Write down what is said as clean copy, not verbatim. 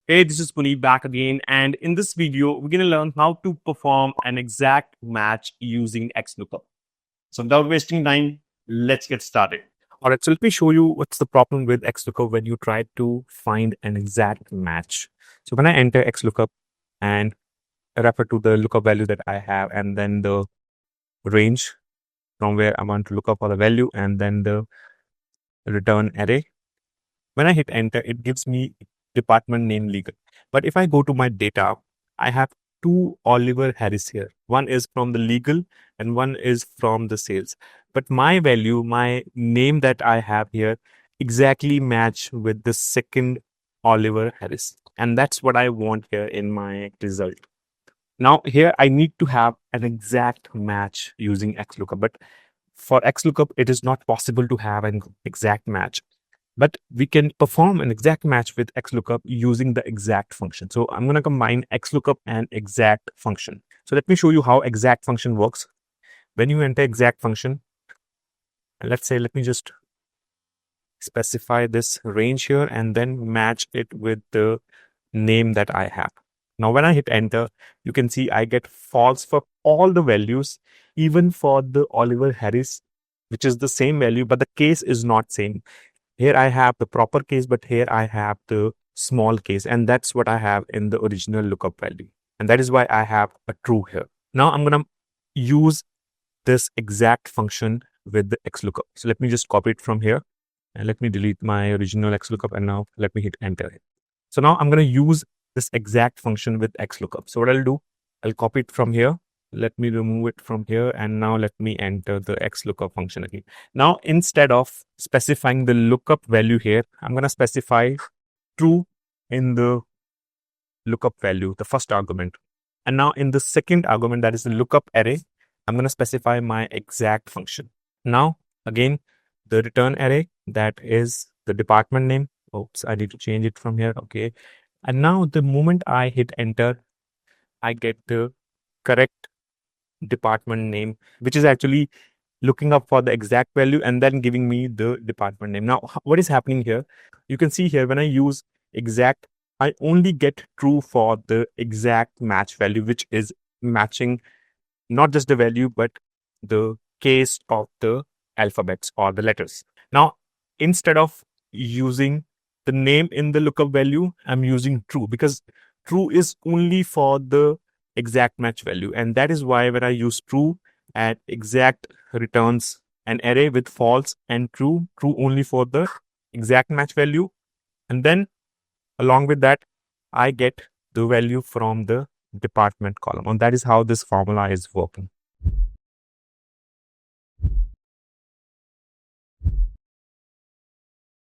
Hey, this is Puneet back again, and in this video, we're going to learn how to perform an exact match using XLOOKUP. So without wasting time, let's get started. All right, so let me show you what's the problem with XLOOKUP when you try to find an exact match. So when I enter XLOOKUP and refer to the lookup value that I have, and then the range from where I want to look up for the value, and then the return array. When I hit enter, it gives me department name legal. But if I go to my data, I have two Oliver Harris here. One is from the legal and one is from the sales. But my value, my name that I have here exactly match with the second Oliver Harris. And that's what I want here in my result. Now here I need to have an exact match using XLOOKUP. But for XLOOKUP, it is not possible to have an exact match. But we can perform an exact match with XLOOKUP using the exact function. So I'm going to combine XLOOKUP and exact function. So let me show you how exact function works. When you enter exact function, let's say, let me just specify this range here and then match it with the name that I have. Now, when I hit enter, you can see I get false for all the values, even for the Oliver Harris, which is the same value, but the case is not same. Here I have the proper case, but here I have the small case. And that's what I have in the original lookup value. And that is why I have a true here. Now I'm going to use this exact function with the XLOOKUP. So let me just copy it from here. And let me delete my original XLOOKUP. And now let me hit enter. So now I'm going to use this exact function with XLOOKUP. So what I'll do, I'll copy it from here. Let me remove it from here. And now let me enter the XLOOKUP function again. Now, instead of specifying the lookup value here, I'm going to specify true in the lookup value, the first argument. And now in the second argument, that is the lookup array, I'm going to specify my exact function. Now, again, the return array, that is the department name. Oops, I need to change it from here. Okay. And now the moment I hit enter, I get the correct department name, which is actually looking up for the exact value and then giving me the department name. Now, what is happening here? You can see here when I use exact, I only get true for the exact match value, which is matching not just the value, but the case of the alphabets or the letters. Now, instead of using the name in the lookup value, I'm using true because true is only for the exact match value. And that is why when I use true at exact returns an array with false and true only for the exact match value. And then along with that, I get the value from the department column. And that is how this formula is working.